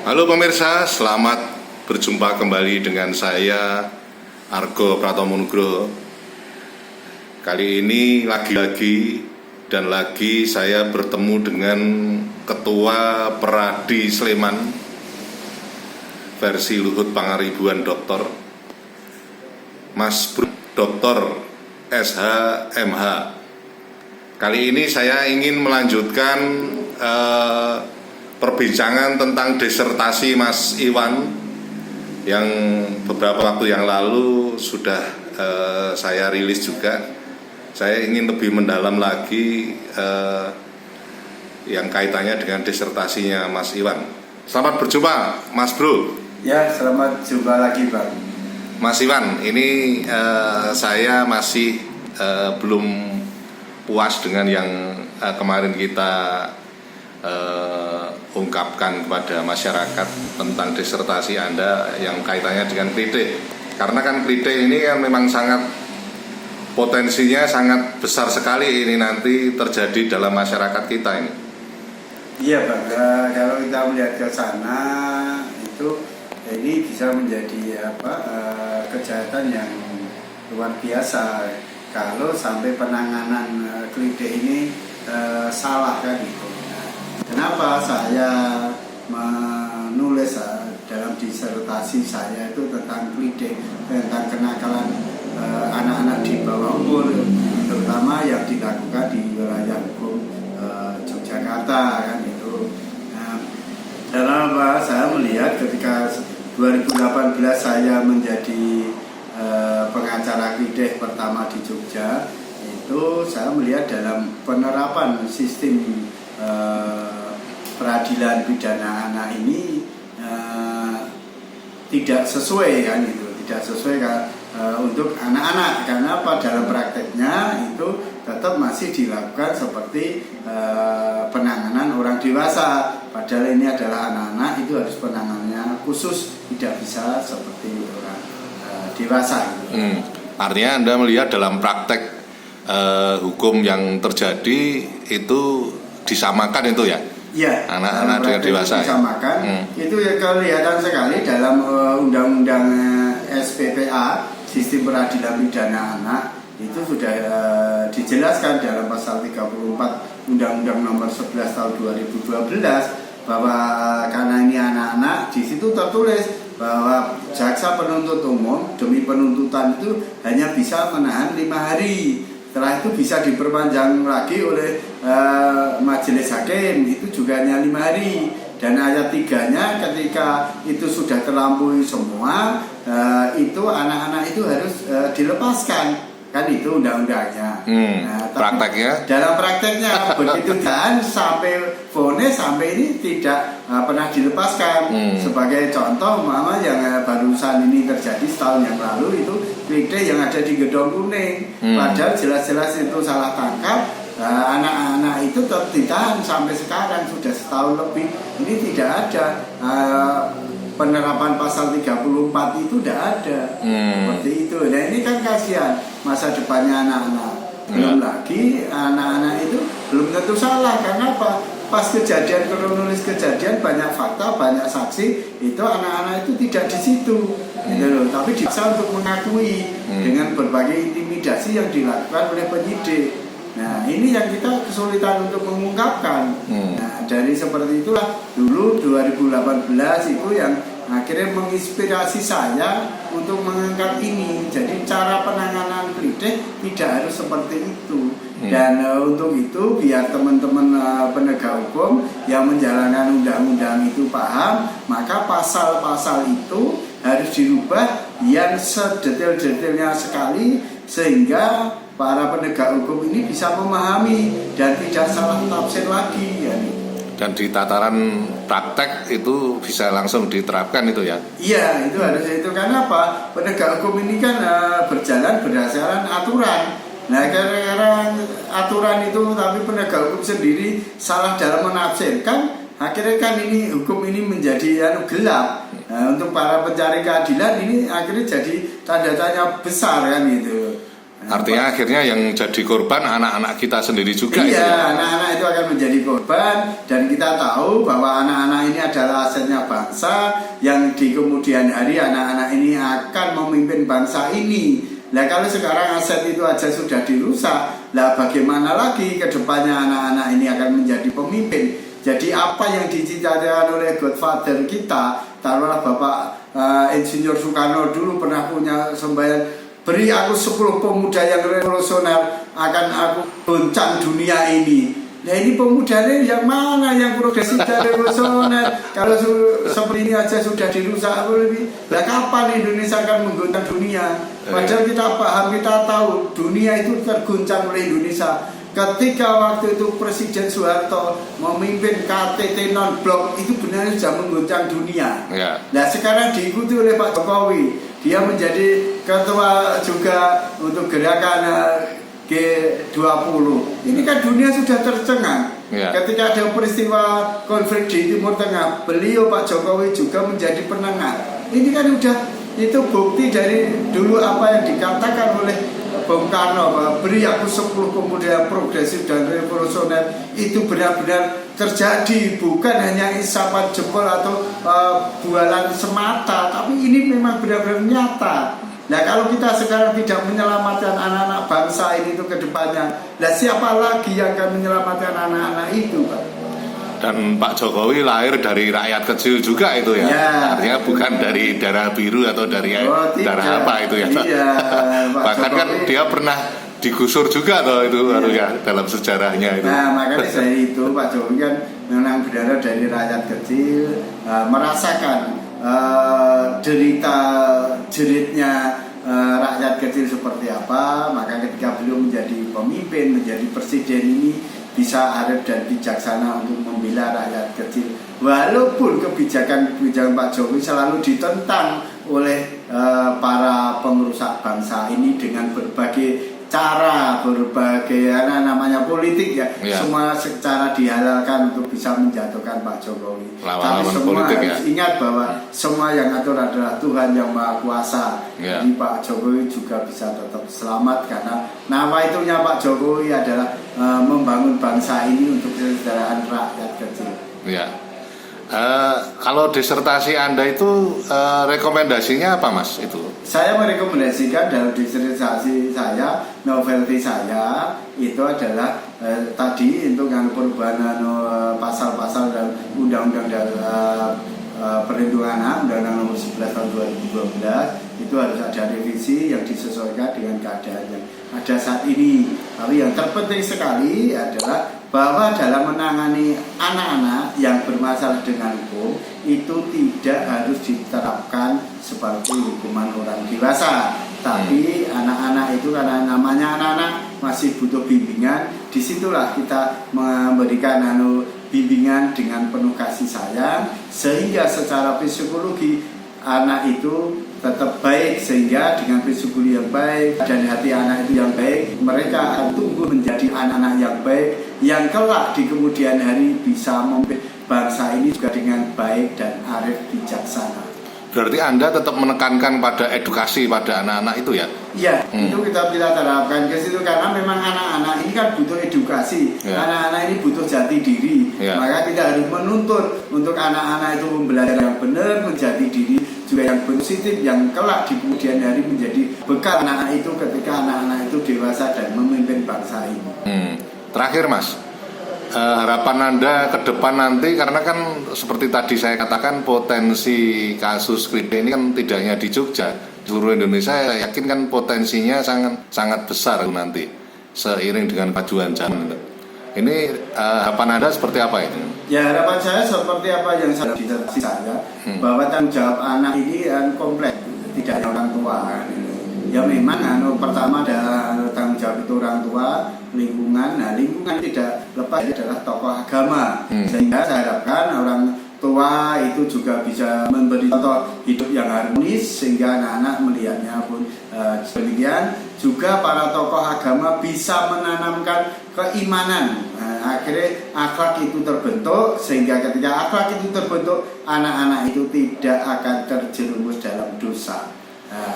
Halo pemirsa, selamat berjumpa kembali dengan saya Argo Pratomo Nugroho. Kali ini lagi saya bertemu dengan Ketua Peradi Sleman versi Luhut Pangaribuan Doktor Mas Dr. SH MH. Kali ini saya ingin melanjutkan perbincangan tentang disertasi Mas Iwan yang beberapa waktu yang lalu sudah saya rilis juga. Saya ingin lebih mendalam lagi yang kaitannya dengan disertasinya Mas Iwan. Selamat berjumpa Mas Bro. Ya, selamat jumpa lagi Bang. Mas Iwan, ini saya masih belum puas dengan yang kemarin kita ungkapkan kepada masyarakat tentang disertasi Anda yang kaitannya dengan klite. Karena kan klite ini kan memang sangat potensinya sangat besar sekali ini nanti terjadi dalam masyarakat kita ini. Iya Bang, kalau kita melihat ke sana itu ini bisa menjadi kejahatan yang luar biasa kalau sampai penanganan klite ini salah kan gitu. Kenapa saya menulis dalam disertasi saya itu tentang klite, tentang kenakalan anak-anak di bawah umur, terutama yang dilakukan di wilayah hukum Yogyakarta kan itu. Nah, karena saya melihat ketika 2018 saya menjadi pengacara klite pertama di Jogja, itu saya melihat dalam penerapan sistem peradilan pidana anak ini tidak sesuai kan itu, tidak sesuai kan, untuk anak-anak. Karena apa, dalam prakteknya itu tetap masih dilakukan seperti penanganan orang dewasa, padahal ini adalah anak-anak, itu harus penanganannya khusus, tidak bisa seperti orang dewasa gitu. Artinya Anda melihat dalam praktek hukum yang terjadi itu disamakan itu ya? Iya, anak-anak dengan dewasa disamakan. Itu ya kelihatan sekali dalam undang-undang SPPA, Sistem Peradilan Pidana Anak, itu sudah dijelaskan dalam pasal 34 Undang-Undang Nomor 11 Tahun 2012 bahwa karena ini anak-anak, di situ tertulis bahwa jaksa penuntut umum demi penuntutan itu hanya bisa menahan 5 hari. Setelah itu bisa diperpanjang lagi oleh majelis hakim, itu juga hanya 5 hari. Dan ayat 3-nya ketika itu sudah terlampaui semua, itu anak-anak itu harus dilepaskan. Kan itu undang-undangnya. Prakteknya? Dalam prakteknya begitu dan sampai vonis sampai ini tidak pernah dilepaskan. Sebagai contoh, mama yang barusan ini terjadi setahun yang lalu itu klite yang ada di Gedong Kuning. Padahal jelas-jelas itu salah tangkap. Anak-anak itu tetap ditahan sampai sekarang sudah setahun lebih. Ini tidak ada penerapan pasal 34 itu tidak ada. Seperti itu. Nah ini kan kasihan masa depannya anak-anak. Belum lagi anak-anak itu belum tentu salah. Karena apa? Pas kejadian, kronologis kejadian, banyak fakta, banyak saksi, itu anak-anak itu tidak di situ, gitu loh. Tapi bisa untuk mengakui dengan berbagai intimidasi yang dilakukan oleh penyidik. Nah ini yang kita kesulitan untuk mengungkapkan. Nah dari seperti itulah dulu 2018 itu yang akhirnya menginspirasi saya untuk mengangkat ini. Jadi cara penanganan klite tidak harus seperti itu. Dan untuk itu biar teman-teman penegak hukum yang menjalankan undang-undang itu paham, maka pasal-pasal itu harus dirubah yang sedetail-detailnya sekali sehingga para penegak hukum ini bisa memahami dan tidak salah tafsir lagi ya. Dan di tataran praktek itu bisa langsung diterapkan itu ya? Iya, itu harus itu. Karena apa? Penegak hukum ini kan berjalan berdasarkan aturan. Nah, karena aturan itu tapi penegak hukum sendiri salah dalam menafsirkan, akhirnya kan ini hukum ini menjadi gelap. Untuk para pencari keadilan ini akhirnya jadi tanda tanya besar kan gitu. Artinya akhirnya yang jadi korban anak-anak kita sendiri juga. Iya, itu ya? anak-anak itu akan menjadi korban, dan kita tahu bahwa anak-anak ini adalah asetnya bangsa, yang di kemudian hari anak-anak ini akan memimpin bangsa ini. Nah, kalau sekarang aset itu aja sudah dirusak, lah bagaimana lagi ke depannya anak-anak ini akan menjadi pemimpin? Jadi apa yang dicita-citakan oleh Godfather kita, taruhlah Bapak Insinyur Soekarno dulu pernah punya sembahyang, beri aku 10 pemuda yang revolusioner, akan aku goncang dunia ini. Nah, ini pemudanya yang mana yang progresif dan revolusioner? Kalau seperti ini aja sudah dirusak, lah kapan Indonesia akan menggoncang dunia? Padahal kita paham, kita tahu dunia itu tergoncang oleh Indonesia. Ketika waktu itu Presiden Soeharto memimpin KTT non-blok, itu benar sudah menggoncang dunia. Ya. Nah, sekarang diikuti oleh Pak Jokowi. Dia menjadi ketua juga untuk gerakan G20. Ini kan dunia sudah tercengang. Ya. Ketika ada peristiwa konflik di Timur Tengah, beliau Pak Jokowi juga menjadi penengah. Ini kan udah itu bukti dari dulu apa yang dikatakan oleh Bung Karno, bahwa beri aku 10 pemuda yang progresif dan revolusioner, itu benar-benar terjadi, bukan hanya isapan jempol atau bualan semata, tapi ini memang benar-benar nyata. Nah, kalau kita sekarang tidak menyelamatkan anak-anak bangsa ini itu ke depannya, nah siapa lagi yang akan menyelamatkan anak-anak itu, Pak? Dan Pak Jokowi lahir dari rakyat kecil juga itu ya, artinya bukan dari darah biru atau dari darah apa itu ya. Iya, bahkan Jokowi, kan dia pernah digusur juga toh itu harusnya dalam sejarahnya itu. Nah, makanya dari itu Pak Jokowi kan memang berdarah dari rakyat kecil, merasakan derita jeritnya rakyat kecil seperti apa. Maka ketika beliau menjadi pemimpin, menjadi presiden ini bisa arif dan bijaksana untuk membela rakyat kecil, walaupun kebijakan Pak Jokowi selalu ditentang oleh para pengrusak bangsa ini dengan berbagai cara, berbagai namanya politik ya. Semua secara dihalalkan untuk bisa menjatuhkan Pak Jokowi. Tapi semua harus ingat bahwa semua yang atur adalah Tuhan yang Maha Kuasa. Jadi Pak Jokowi juga bisa tetap selamat, karena nawaitunya Pak Jokowi adalah membangun bangsa ini untuk kesejahteraan rakyat kecil. Kalau disertasi Anda itu rekomendasinya apa, Mas? Itu saya merekomendasikan dalam disertasi saya, novelty saya itu adalah tadi untuk yang perubahan pasal-pasal dan undang-undang perlindungan anak, Undang-Undang Nomor 11 Tahun 2012 itu harus ada revisi yang disesuaikan dengan keadaan yang ada saat ini. Tapi yang terpenting sekali adalah bahwa dalam menangani anak-anak yang bermasalah dengan hukum itu tidak harus diterapkan seperti hukuman orang dewasa. Tapi anak-anak itu karena namanya anak-anak masih butuh bimbingan, disitulah kita memberikan bimbingan dengan penuh kasih sayang, sehingga secara psikologi anak itu tetap baik, sehingga dengan psikologi yang baik dan hati anak itu yang baik, mereka akan tumbuh menjadi anak-anak yang baik, yang kelak di kemudian hari bisa memimpin bangsa ini juga dengan baik dan arif bijaksana. Berarti Anda tetap menekankan pada edukasi pada anak-anak itu ya? Iya, itu kita terapkan ke situ, karena memang anak-anak ini kan butuh edukasi. Anak-anak ini butuh jati diri. Maka kita harus menuntut untuk anak-anak itu belajar yang benar, menjati diri juga yang positif, yang kelak di kemudian hari menjadi bekal anak-anak itu ketika anak-anak itu dewasa dan memimpin bangsa ini. Terakhir, Mas, harapan Anda ke depan nanti, karena kan seperti tadi saya katakan potensi kasus klide ini kan tidak hanya di Jogja, di seluruh Indonesia. Saya yakin kan potensinya sangat besar nanti seiring dengan kemajuan zaman. Ini harapan Anda seperti apa itu? Ya, harapan saya seperti apa yang saya disertasi saya, bahwa tanggung jawab anak ini kompleks, tidak hanya orang tua. Ya memang pertama adalah tanggung jawab itu orang tua, lingkungan. Nah, lingkungan tidak lepas adalah tokoh agama. Sehingga saya harapkan orang tua itu juga bisa memberi contoh hidup yang harmonis, sehingga anak-anak melihatnya pun demikian. Juga para tokoh agama bisa menanamkan keimanan. Akhirnya akhlak itu terbentuk, sehingga ketika akhlak itu terbentuk, anak-anak itu tidak akan terjerumus dalam dosa.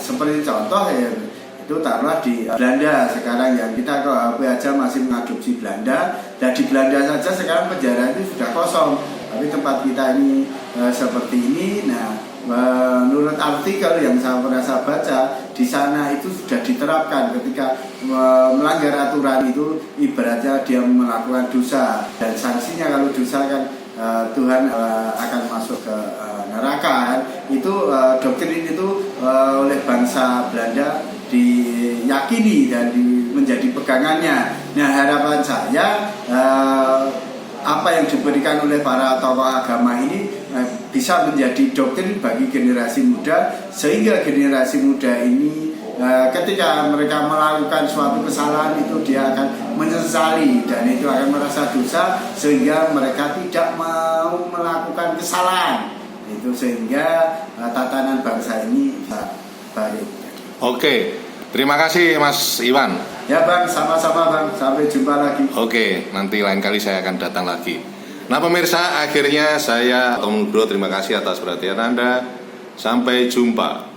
Seperti contoh itu taruhlah di Belanda sekarang, yang kita ke HP aja masih mengadopsi Belanda, dan di Belanda saja sekarang penjara itu sudah kosong, tapi tempat kita ini seperti ini. Nah, menurut artikel yang saya pernah baca, di sana itu sudah diterapkan ketika melanggar aturan itu ibaratnya dia melakukan dosa, dan sanksinya kalau dosa kan Tuhan akan masuk ke neraka kan. Itu doktrin itu oleh bangsa Belanda diyakini dan menjadi pegangannya. Nah, harapan saya apa yang diberikan oleh para tokoh agama ini bisa menjadi doktrin bagi generasi muda, sehingga generasi muda ini ketika mereka melakukan suatu kesalahan itu dia akan menyesali dan itu akan merasa dosa, sehingga mereka tidak mau melakukan kesalahan itu, sehingga tatanan bangsa ini bisa baik. Oke, terima kasih Mas Iwan. Ya Bang, sama-sama Bang, sampai jumpa lagi. Oke, nanti lain kali saya akan datang lagi. Nah pemirsa, akhirnya saya Tom Nugroho terima kasih atas perhatian Anda. Sampai jumpa.